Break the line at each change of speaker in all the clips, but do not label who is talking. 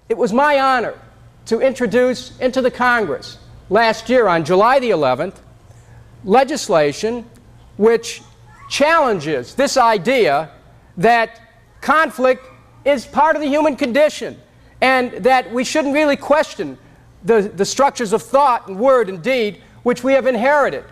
it was my honor to introduce into the Congress last year on July the 11th legislation which challenges this idea that conflict is part of the human condition and that we shouldn't really question the structures of thought and word and deed which we have inherited.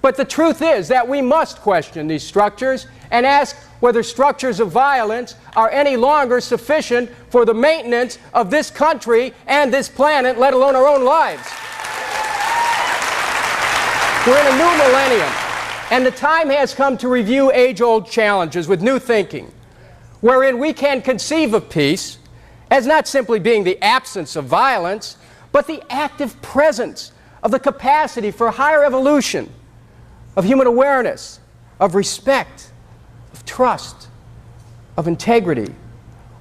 But the truth is that we must question these structures and ask whether structures of violence are any longer sufficient for the maintenance of this country and this planet, let alone our own lives. We're in a new millennium, and the time has come to review age-old challenges with new thinking, wherein we can conceive of peace as not simply being the absence of violence, but the active presence of the capacity for higher evolution, of human awareness, of respect, of trust, of integrity,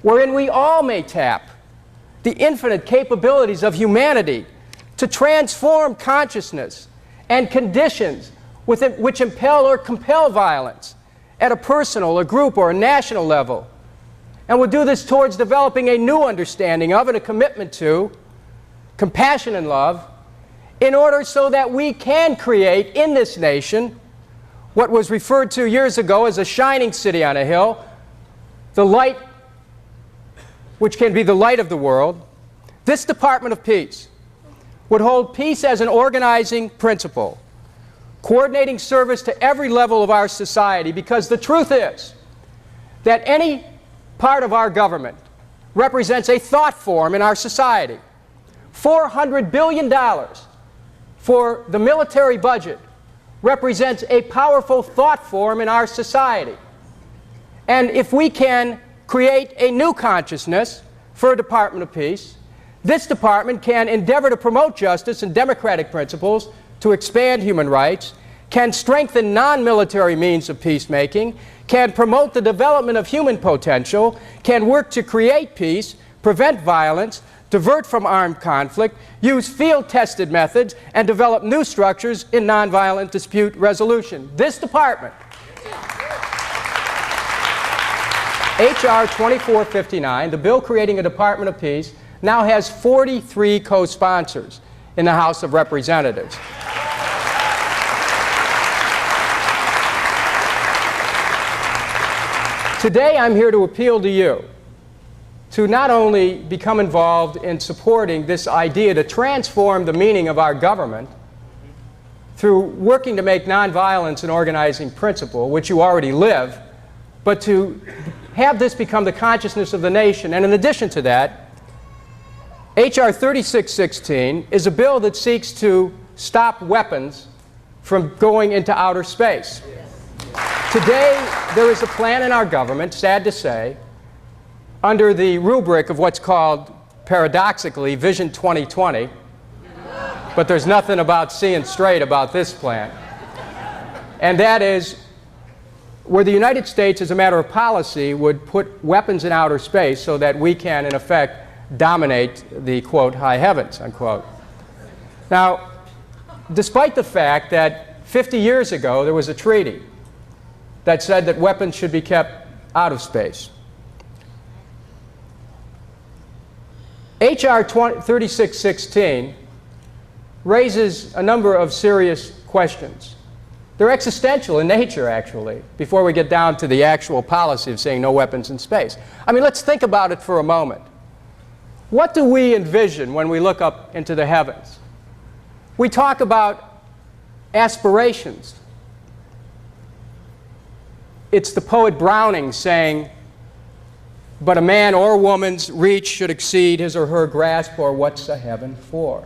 wherein we all may tap the infinite capabilities of humanity to transform consciousness and conditions which impel or compel violence at a personal, a group, or a national level. And we'll do this towards developing a new understanding of and a commitment to compassion and love, in order so that we can create in this nation what was referred to years ago as a shining city on a hill, the light which can be the light of the world. This Department of Peace would hold peace as an organizing principle, coordinating service to every level of our society, because the truth is that any part of our government represents a thought form in our society. $400 billion for the military budget represents a powerful thought form in our society. And if we can create a new consciousness for a Department of Peace, this department can endeavor to promote justice and democratic principles, to expand human rights, can strengthen non-military means of peacemaking, can promote the development of human potential, can work to create peace, prevent violence, divert from armed conflict, use field-tested methods, and develop new structures in nonviolent dispute resolution. This department, H.R. 2459, the bill creating a Department of Peace, now has 43 co-sponsors in the House of Representatives. Today, I'm here to appeal to you to not only become involved in supporting this idea to transform the meaning of our government through working to make nonviolence an organizing principle, which you already live, but to have this become the consciousness of the nation. And in addition to that, H.R. 3616 is a bill that seeks to stop weapons from going into outer space. Today, there is a plan in our government, sad to say, under the rubric of what's called, paradoxically, Vision 2020, but there's nothing about seeing straight about this plan. And that is where the United States, as a matter of policy, would put weapons in outer space so that we can, in effect, dominate the, quote, high heavens, unquote. Now, despite the fact that 50 years ago there was a treaty that said that weapons should be kept out of space, H.R. 3616 raises a number of serious questions. They're existential in nature, actually, before we get down to the actual policy of saying no weapons in space. I mean, let's think about it for a moment. What do we envision when we look up into the heavens? We talk about aspirations. It's the poet Browning saying, "But a man or woman's reach should exceed his or her grasp, or what's a heaven for?"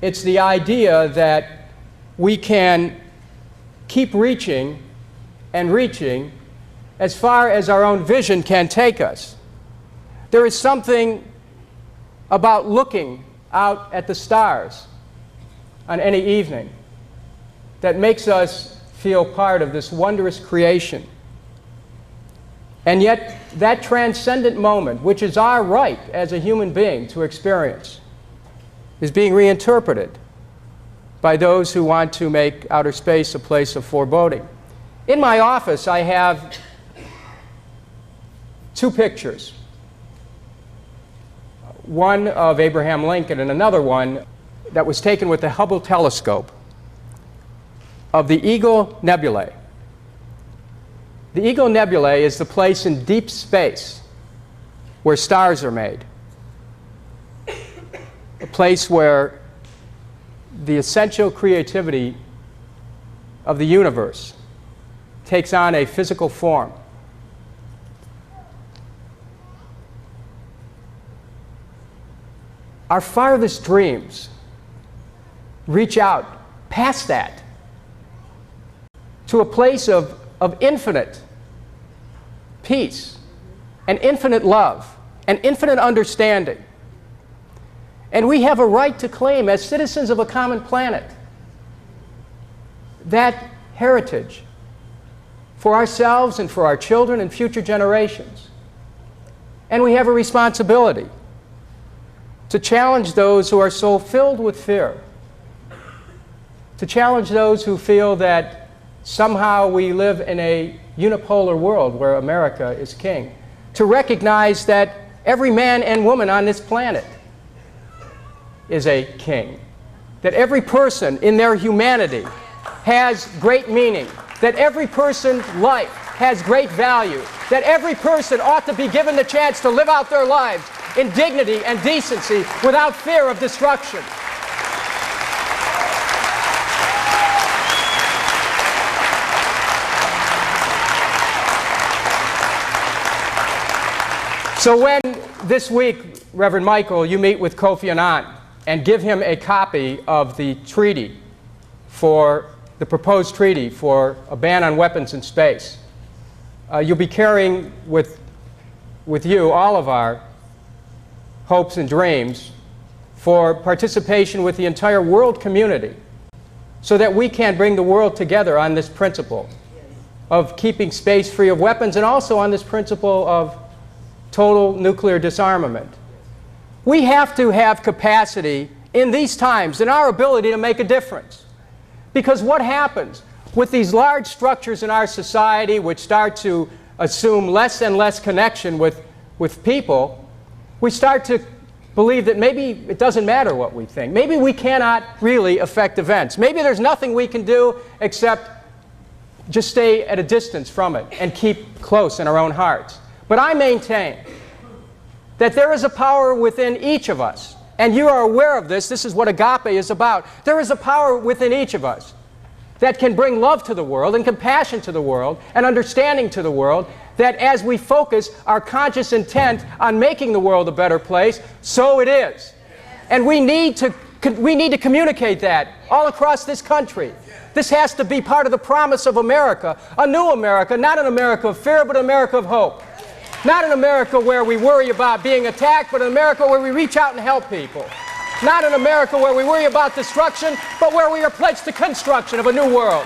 It's the idea that we can keep reaching and reaching as far as our own vision can take us. There is something about looking out at the stars on any evening that makes us feel part of this wondrous creation. And yet, that transcendent moment, which is our right as a human being to experience, is being reinterpreted by those who want to make outer space a place of foreboding. In my office, I have two pictures. one of Abraham Lincoln and another one that was taken with the Hubble telescope of the Eagle Nebulae. The Eagle Nebulae is the place in deep space where stars are made, a place where the essential creativity of the universe takes on a physical form. Our farthest dreams reach out past that to a place of infinite peace and infinite love and infinite understanding. And we have a right to claim, as citizens of a common planet, that heritage for ourselves and for our children and future generations. And we have a responsibility to challenge those who are so filled with fear, to challenge those who feel that somehow we live in a unipolar world where America is king, to recognize that every man and woman on this planet is a king, that every person in their humanity has great meaning, that every person's life has great value, that every person ought to be given the chance to live out their lives in dignity and decency without fear of destruction. So when this week, Reverend Michael, you meet with Kofi Annan and give him a copy of the treaty the proposed treaty for a ban on weapons in space, you'll be carrying with you all of our hopes and dreams for participation with the entire world community so that we can bring the world together on this principle of keeping space free of weapons and also on this principle of total nuclear disarmament. We have to have capacity in these times in our ability to make a difference. Because what happens with these large structures in our society which start to assume less and less connection with people, we start to believe that maybe it doesn't matter what we think. Maybe we cannot really affect events. Maybe there's nothing we can do except just stay at a distance from it and keep close in our own hearts. But I maintain that there is a power within each of us, and you are aware of this. This is what agape is about. There is a power within each of us that can bring love to the world and compassion to the world and understanding to the world, that as we focus our conscious intent on making the world a better place, so it is. And we need to communicate that all across this country. This has to be part of the promise of America, a new America, not an America of fear, but an America of hope. Not an America where we worry about being attacked, but an America where we reach out and help people. Not an America where we worry about destruction, but where we are pledged to construction of a new world.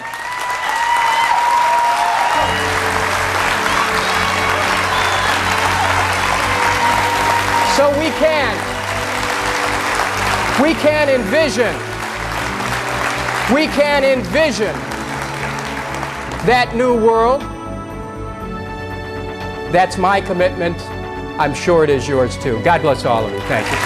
So we can envision that new world. That's my commitment. I'm sure it is yours too. God bless all of you. Thank you.